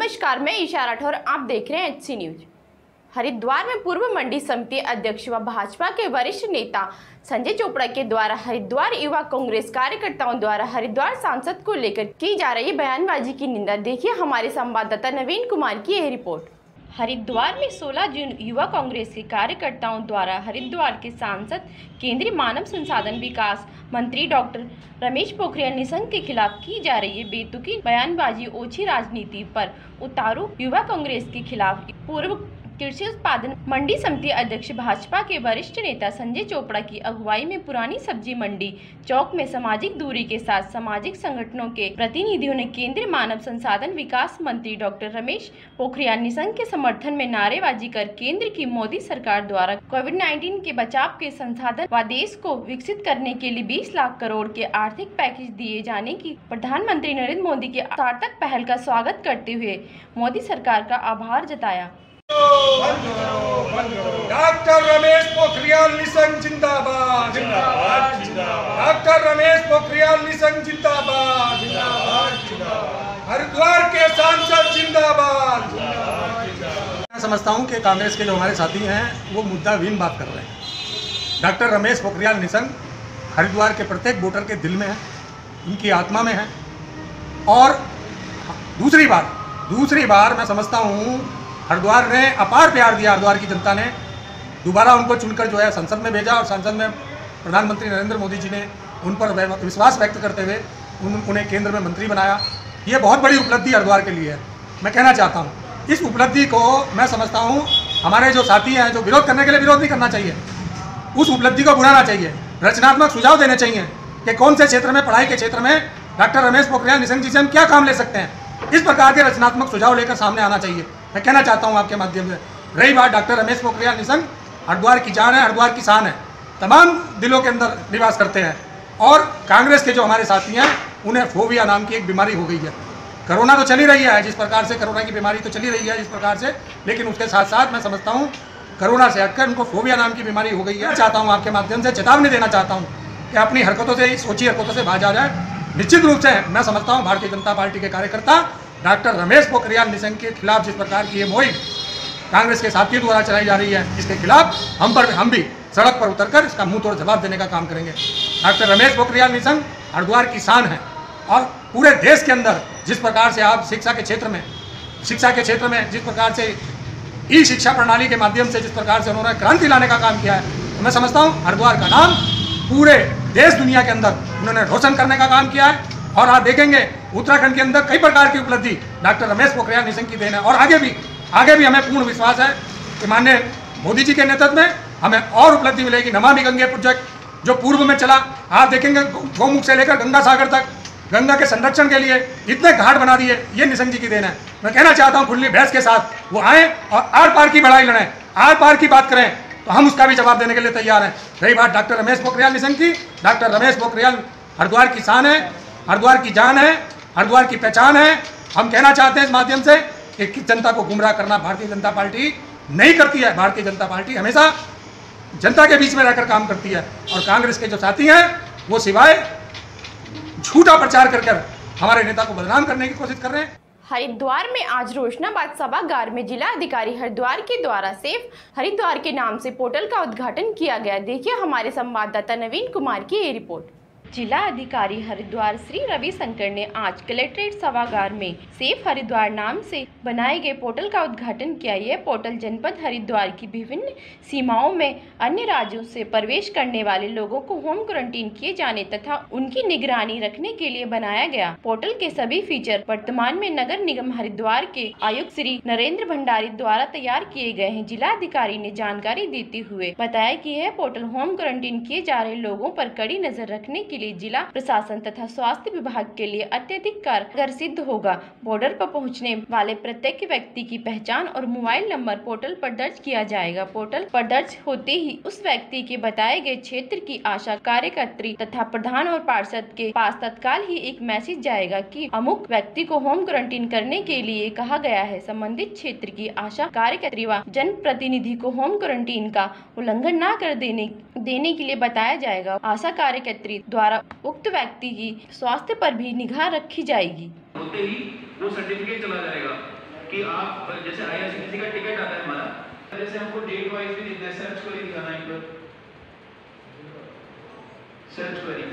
नमस्कार, मैं ईशा राठौर, आप देख रहे हैं एचसी न्यूज। हरिद्वार में पूर्व मंडी समिति अध्यक्ष व भाजपा के वरिष्ठ नेता संजय चोपड़ा के द्वारा हरिद्वार युवा कांग्रेस कार्यकर्ताओं द्वारा हरिद्वार सांसद को लेकर की जा रही बयानबाजी की निंदा। देखिए हमारे संवाददाता नवीन कुमार की यह रिपोर्ट। हरिद्वार में 16 जून युवा कांग्रेस के कार्यकर्ताओं द्वारा हरिद्वार के सांसद केंद्रीय मानव संसाधन विकास मंत्री डॉक्टर रमेश पोखरियाल निशंक के खिलाफ की जा रही है बेतुकी बयानबाजी, ओछी राजनीति पर उतारू युवा कांग्रेस के खिलाफ पूर्व कृषि उत्पादन मंडी समिति अध्यक्ष भाजपा के वरिष्ठ नेता संजय चोपड़ा की अगुवाई में पुरानी सब्जी मंडी चौक में सामाजिक दूरी के साथ सामाजिक संगठनों के प्रतिनिधियों ने केंद्रीय मानव संसाधन विकास मंत्री डॉक्टर रमेश पोखरियाल निशंक के समर्थन में नारेबाजी कर केंद्र की मोदी सरकार द्वारा कोविड-19 के बचाव के संसाधन व देश को विकसित करने के लिए 20 लाख करोड़ के आर्थिक पैकेज दिए जाने की प्रधानमंत्री नरेंद्र मोदी की सार्थक पहल का स्वागत करते हुए मोदी सरकार का आभार जताया। डॉक्टर रमेश पोखरियाल निशंक जिंदाबाद, डॉक्टर रमेश पोखरियाल निशंक जिंदाबाद, हरिद्वार के सांसद जिंदाबाद। मैं समझता हूं कि कांग्रेस के जो हमारे साथी हैं वो मुद्दाहीन बात कर रहे हैं। डॉक्टर रमेश पोखरियाल निशंक हरिद्वार के प्रत्येक वोटर के दिल में है, उनकी आत्मा में है। और दूसरी बार मैं समझता हूं हरिद्वार ने अपार प्यार दिया। हरिद्वार की जनता ने दोबारा उनको चुनकर जो है संसद में भेजा और संसद में प्रधानमंत्री नरेंद्र मोदी जी ने उन पर विश्वास व्यक्त करते हुए उन्हें केंद्र में मंत्री बनाया। ये बहुत बड़ी उपलब्धि हरिद्वार के लिए है। मैं कहना चाहता हूँ इस उपलब्धि को मैं समझता हूँ हमारे जो साथी हैं जो विरोध करने के लिए विरोध नहीं करना चाहिए, उस उपलब्धि को बुलाना चाहिए, रचनात्मक सुझाव देने चाहिए कि कौन से क्षेत्र में, पढ़ाई के क्षेत्र में डॉक्टर रमेश पोखरियाल निशंक जी से हम क्या काम ले सकते हैं। इस प्रकार के रचनात्मक सुझाव लेकर सामने आना चाहिए। मैं कहना चाहता हूं आपके माध्यम से। रही बात डॉक्टर रमेश पोखरियाल निशंक हरिद्वार की जान है, हरिद्वार की शान है, तमाम दिलों के अंदर निवास करते हैं। और कांग्रेस के जो हमारे साथी हैं उन्हें फोबिया नाम की एक बीमारी हो गई है। कोरोना तो चली रही है, जिस प्रकार से कोरोना की बीमारी तो चली रही है जिस प्रकार से, लेकिन उसके साथ साथ मैं समझता हूँ कोरोना से हटकर उनको फोबिया नाम की बीमारी हो गई है। चाहता हूँ आपके माध्यम से चेतावनी देना चाहता हूँ कि अपनी हरकतों से, सोची हरकतों से बाज आ जाए। निश्चित रूप से मैं समझता हूँ भारतीय जनता पार्टी के कार्यकर्ता डॉक्टर रमेश पोखरियाल निशंक के खिलाफ जिस प्रकार की ये मुहिम कांग्रेस के साथियों द्वारा चलाई जा रही है, इसके खिलाफ हम भी सड़क पर उतरकर इसका मुंह तोड़ जवाब देने का काम करेंगे। डॉक्टर रमेश पोखरियाल निशंक हरिद्वार की शान है और पूरे देश के अंदर जिस प्रकार से आप शिक्षा के क्षेत्र में जिस प्रकार से ई शिक्षा प्रणाली के माध्यम से जिस प्रकार से उन्होंने क्रांति लाने का काम किया है, तो मैं समझता हूँ हरिद्वार का नाम पूरे देश दुनिया के अंदर उन्होंने रोशन करने का काम किया है। और आप देखेंगे उत्तराखंड के अंदर कई प्रकार की उपलब्धि डॉक्टर रमेश पोखरियाल निशंक की देन है। और आगे भी हमें पूर्ण विश्वास है कि माननीय मोदी जी के नेतृत्व में हमें और उपलब्धि मिलेगी। नमामि गंगे प्रोजेक्ट जो पूर्व में चला, आप देखेंगे गौमुख से लेकर गंगा सागर तक गंगा के संरक्षण के लिए इतने घाट बना दिए, ये निशंक जी की देन है। मैं कहना चाहता हूँ खुली बहस के साथ वो आए और आर पार की लड़ाई लड़ें, आर पार की बात करें, तो हम उसका भी जवाब देने के लिए तैयार हैं। रही बात डॉक्टर रमेश पोखरियाल निशंक की, डॉक्टर रमेश पोखरियाल हरिद्वार की शान है, हरिद्वार की जान है, हरिद्वार की पहचान है। हम कहना चाहते हैं इस माध्यम से कि जनता को गुमराह करना भारतीय जनता पार्टी नहीं करती है। भारतीय जनता पार्टी हमेशा जनता के बीच में रहकर काम करती है। और कांग्रेस के जो साथी हैं वो सिवाय झूठा प्रचार कर हमारे नेता को बदनाम करने की कोशिश कर रहे हैं। हरिद्वार में आज रोशनाबाद सभागार में जिला अधिकारी हरिद्वार के द्वारा सेफ हरिद्वार के नाम से पोर्टल का उद्घाटन किया गया। देखिए हमारे संवाददाता नवीन कुमार की ये रिपोर्ट। जिला अधिकारी हरिद्वार श्री रविशंकर ने आज कलेक्ट्रेट सभागार में सेफ हरिद्वार नाम से बनाए गए पोर्टल का उद्घाटन किया। यह पोर्टल जनपद हरिद्वार की विभिन्न सीमाओं में अन्य राज्यों से प्रवेश करने वाले लोगों को होम क्वारंटीन किए जाने तथा उनकी निगरानी रखने के लिए बनाया गया। पोर्टल के सभी फीचर वर्तमान में नगर निगम हरिद्वार के आयुक्त श्री नरेंद्र भंडारी द्वारा तैयार किए गए हैं। जिला अधिकारी ने जानकारी देते हुए बताया कि यह पोर्टल होम क्वारंटीन किए जा रहे लोगों पर कड़ी नजर रखने के लिए जिला प्रशासन तथा स्वास्थ्य विभाग के लिए अत्यधिक कारगर सिद्ध होगा। बॉर्डर पर पहुंचने वाले प्रत्येक व्यक्ति की पहचान और मोबाइल नंबर पोर्टल पर दर्ज किया जाएगा। पोर्टल पर दर्ज होते ही उस व्यक्ति के बताए गए क्षेत्र की आशा कार्यकर्त्री तथा प्रधान और पार्षद के पास तत्काल ही एक मैसेज जाएगा कि अमुक व्यक्ति को होम क्वारंटीन करने के लिए कहा गया है। संबंधित क्षेत्र की आशा कार्यकर्त्री व जन प्रतिनिधि को होम क्वारंटीन का उल्लंघन न कर देने के लिए बताया जाएगा। आशा कार्यकर्त्री द्वारा उक्त व्यक्ति की स्वास्थ्य पर भी निगाह रखी जाएगी। होते ही वो सर्टिफिकेट चला जाएगा कि आप जैसे IRCTC का टिकट आता है हमारा, जैसे हमको डेट वाइज भी दिखता है, सर्च क्वेरी दिखाना है, इनको सर्च क्वेरी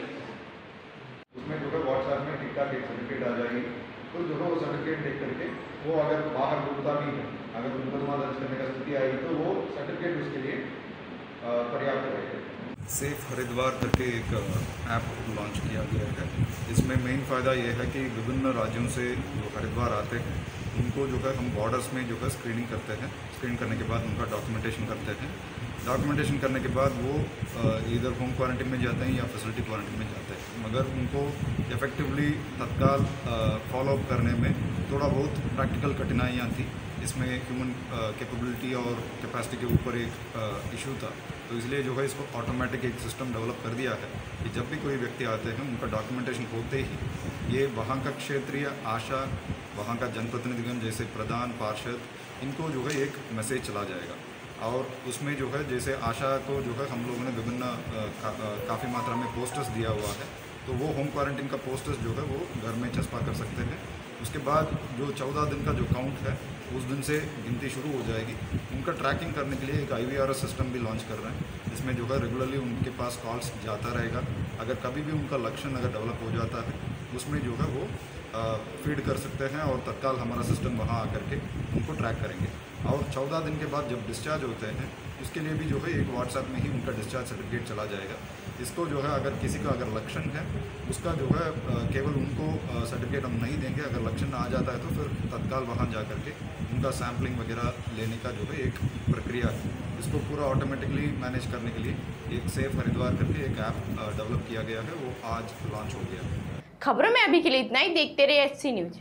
उसमें जो है व्हाट्सएप में टिकट एक सर्टिफिकेट आ जाएगी, तो जो है वो सर्टिफिकेट देख करके वो अगर बाहर डूबता भी है, अगर मुकदमा दर्ज करने का स्थिति आएगी तो वो सर्टिफिकेट उसके लिए पर्याप्त रहेगा। सेफ हरिद्वार करके एक ऐप लॉन्च किया गया है। इसमें मेन फ़ायदा ये है कि विभिन्न राज्यों से जो हरिद्वार आते हैं उनको जो है हम बॉर्डर्स में जो है स्क्रीनिंग करते हैं। स्क्रीन करने के बाद उनका डॉक्यूमेंटेशन करते हैं। डॉक्यूमेंटेशन करने के बाद वो इधर होम क्वारंटीन में जाते हैं या फैसिलिटी क्वारंटीन में जाते हैं, मगर उनको इफ़ेक्टिवली तत्काल फॉलोअप करने में थोड़ा बहुत प्रैक्टिकल कठिनाइयाँ थी। इसमें ह्यूमन कैपेबिलिटी और कैपेसिटी के ऊपर एक इशू था, तो इसलिए जो है इसको ऑटोमेटिक एक सिस्टम डेवलप कर दिया है कि जब भी कोई व्यक्ति आते हैं उनका डॉक्यूमेंटेशन होते ही ये वहाँ का क्षेत्रीय आशा, वहाँ का जनप्रतिनिधिगण जैसे प्रधान पार्षद, इनको जो है एक मैसेज चला जाएगा। और उसमें जो है जैसे आशा को जो है हम लोगों ने विभिन्न काफ़ी मात्रा में पोस्टर्स दिया हुआ है, तो वो होम क्वारंटीन का पोस्टर्स जो है वो घर में चस्पा कर सकते हैं। उसके बाद जो 14 दिन का जो काउंट है उस दिन से गिनती शुरू हो जाएगी। उनका ट्रैकिंग करने के लिए एक IVRS सिस्टम भी लॉन्च कर रहे हैं, जिसमें जो है रेगुलरली उनके पास कॉल्स जाता रहेगा। अगर कभी भी उनका लक्षण अगर डेवलप हो जाता है उसमें जो है वो फीड कर सकते हैं और तत्काल हमारा सिस्टम वहाँ आकर के उनको ट्रैक करेंगे। और 14 दिन के बाद जब डिस्चार्ज होते हैं उसके लिए भी जो है एक व्हाट्सएप में ही उनका डिस्चार्ज सर्टिफिकेट चला जाएगा। इसको जो है अगर किसी का अगर लक्षण है उसका जो है केवल उनको सर्टिफिकेट हम नहीं देंगे, अगर लक्षण आ जाता है तो फिर तत्काल वहाँ जा कर के उनका सैम्पलिंग वगैरह लेने का जो है एक प्रक्रिया है। इसको पूरा ऑटोमेटिकली मैनेज करने के लिए एक सेफ हरिद्वार करके एक ऐप डेवलप किया गया है, वो आज लॉन्च हो गया है। खबरों में अभी के लिए इतना ही। देखते रहिए SC न्यूज।